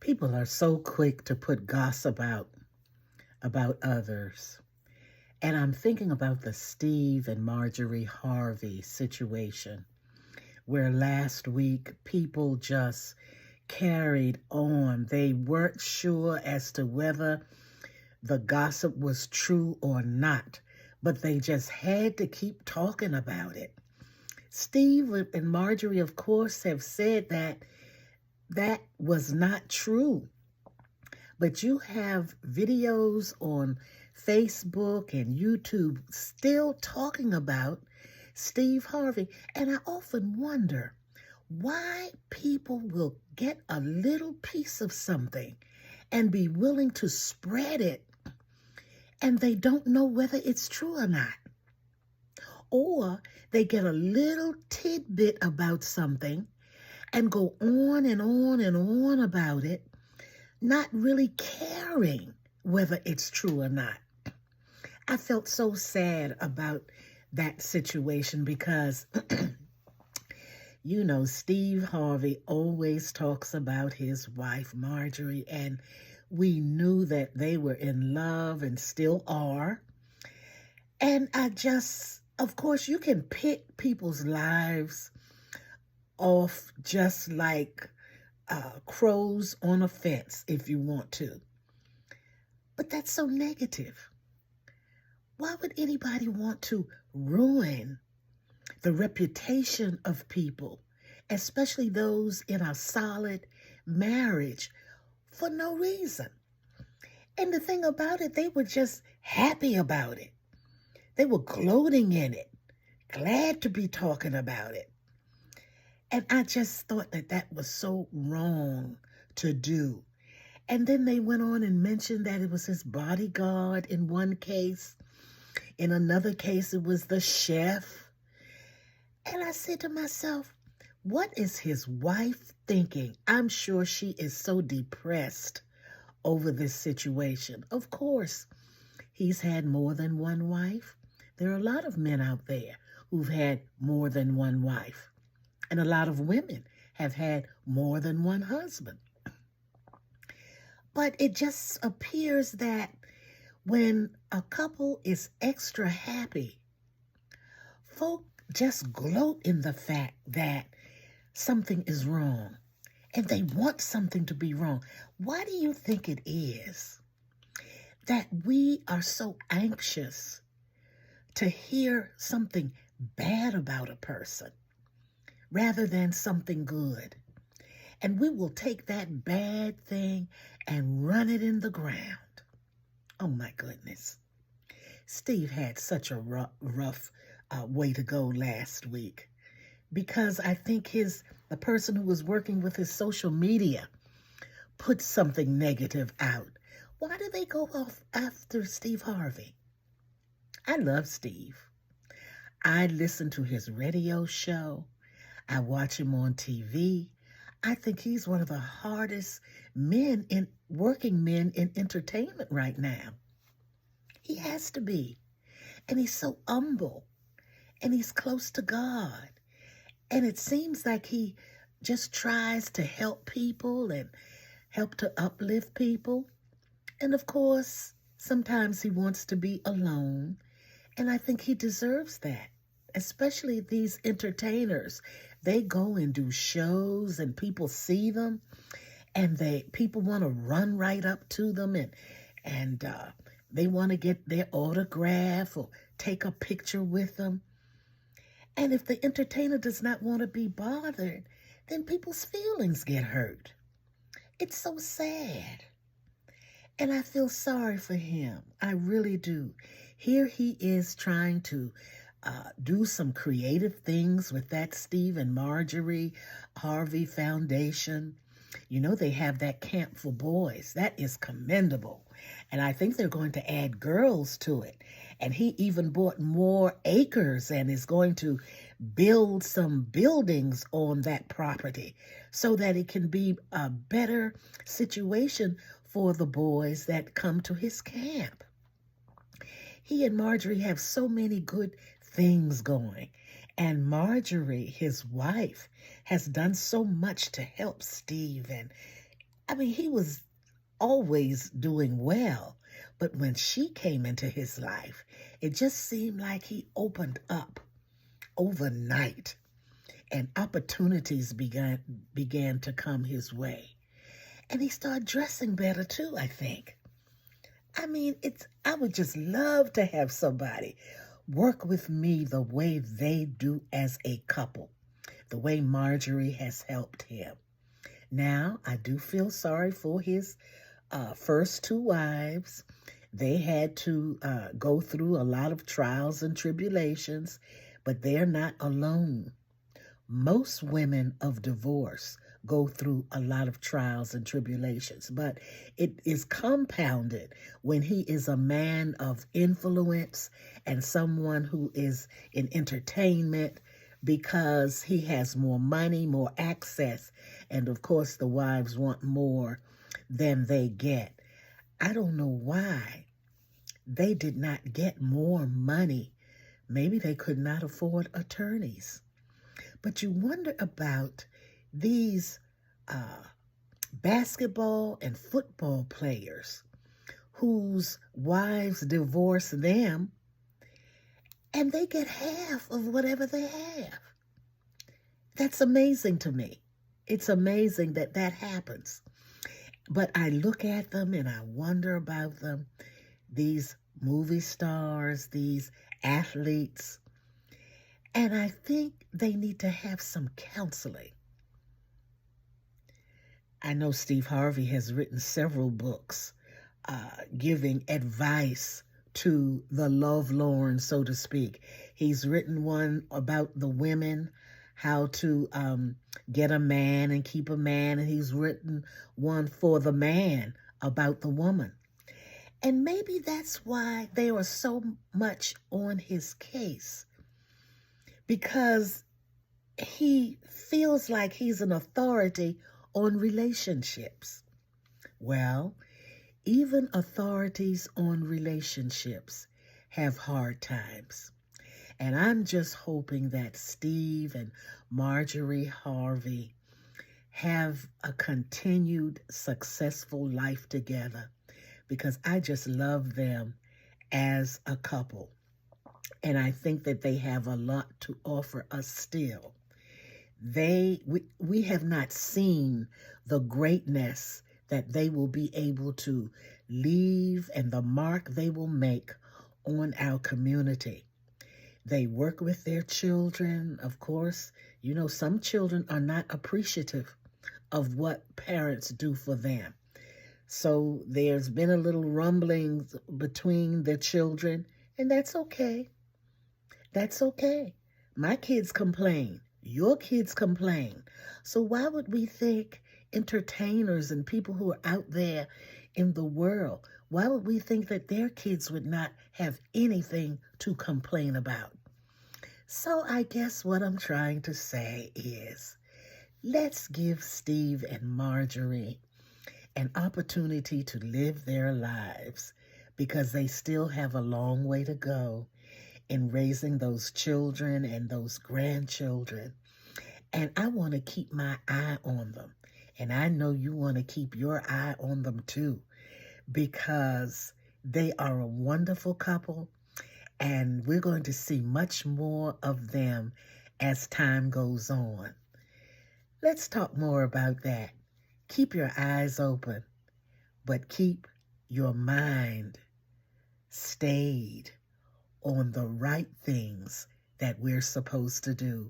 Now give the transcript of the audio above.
People are so quick to put gossip out about others. And I'm thinking about the Steve and Marjorie Harvey situation, where last week people just carried on. They weren't sure as to whether the gossip was true or not, but they just had to keep talking about it. Steve and Marjorie, of course, have said that that was not true. But you have videos on Facebook and YouTube still talking about Steve Harvey. And I often wonder why people will get a little piece of something and be willing to spread it, and they don't know whether it's true or not. Or they get a little tidbit about something and go on and on and on about it, not really caring whether it's true or not. I felt so sad about that situation because, Steve Harvey always talks about his wife, Marjorie, and we knew that they were in love and still are. And of course, you can pick people's lives off just like crows on a fence if you want to. But that's so negative. Why would anybody want to ruin the reputation of people, especially those in a solid marriage, for no reason? And the thing about it, they were just happy about it. They were gloating in it, glad to be talking about it. And I just thought that that was so wrong to do. And then they went on and mentioned that it was his bodyguard in one case. In another case, it was the chef. And I said to myself, what is his wife thinking? I'm sure she is so depressed over this situation. Of course, he's had more than one wife. There are a lot of men out there who've had more than one wife. And a lot of women have had more than one husband. But it just appears that when a couple is extra happy, folk just gloat in the fact that something is wrong. And they want something to be wrong. Why do you think it is that we are so anxious to hear something bad about a person rather than something good? And we will take that bad thing and run it in the ground. Oh my goodness. Steve had such a rough way to go last week because I think the person who was working with his social media put something negative out. Why do they go off after Steve Harvey? I love Steve. I listen to his radio show. I watch him on TV. I think he's one of the hardest working men in entertainment right now. He has to be. And he's so humble. And he's close to God. And it seems like he just tries to help people and help to uplift people. And of course, sometimes he wants to be alone. And I think he deserves that. Especially these entertainers. They go and do shows and people see them and people want to run right up to them and they want to get their autograph or take a picture with them. And if the entertainer does not want to be bothered, then people's feelings get hurt. It's so sad. And I feel sorry for him. I really do. Here he is trying to do some creative things with that Steve and Marjorie Harvey Foundation. They have that camp for boys. That is commendable. And I think they're going to add girls to it. And he even bought more acres and is going to build some buildings on that property so that it can be a better situation for the boys that come to his camp. He and Marjorie have so many good things going. And Marjorie, his wife, has done so much to help Steve. And I mean, he was always doing well, but when she came into his life, it just seemed like he opened up overnight and opportunities began to come his way. And he started dressing better too, I think. I mean, I would just love to have somebody work with me the way they do as a couple, the way Marjorie has helped him. Now, I do feel sorry for his first two wives. They had to go through a lot of trials and tribulations, but they're not alone. Most women of divorce go through a lot of trials and tribulations, but it is compounded when he is a man of influence and someone who is in entertainment because he has more money, more access, and of course the wives want more than they get. I don't know why they did not get more money. Maybe they could not afford attorneys. But you wonder about these basketball and football players whose wives divorce them and they get half of whatever they have. That's amazing to me. It's amazing that that happens. But I look at them and I wonder about them, these movie stars, these athletes, and I think they need to have some counseling. I know Steve Harvey has written several books giving advice to the lovelorn, so to speak. He's written one about the women, how to get a man and keep a man, and he's written one for the man about the woman. And maybe that's why they are so much on his case, because he feels like he's an authority on relationships. Well, even authorities on relationships have hard times. And I'm just hoping that Steve and Marjorie Harvey have a continued successful life together, because I just love them as a couple. And I think that they have a lot to offer us still. We have not seen the greatness that they will be able to leave and the mark they will make on our community. They work with their children. Of course, you know, some children are not appreciative of what parents do for them. So there's been a little rumbling between the children, and that's okay. That's okay. My kids complain. Your kids complain. So why would we think entertainers and people who are out there in the world, why would we think that their kids would not have anything to complain about? So I guess what I'm trying to say is, let's give Steve and Marjorie an opportunity to live their lives, because they still have a long way to go in raising those children and those grandchildren. And I want to keep my eye on them. And I know you want to keep your eye on them too, because they are a wonderful couple. And we're going to see much more of them as time goes on. Let's talk more about that. Keep your eyes open, but keep your mind stayed on the right things that we're supposed to do.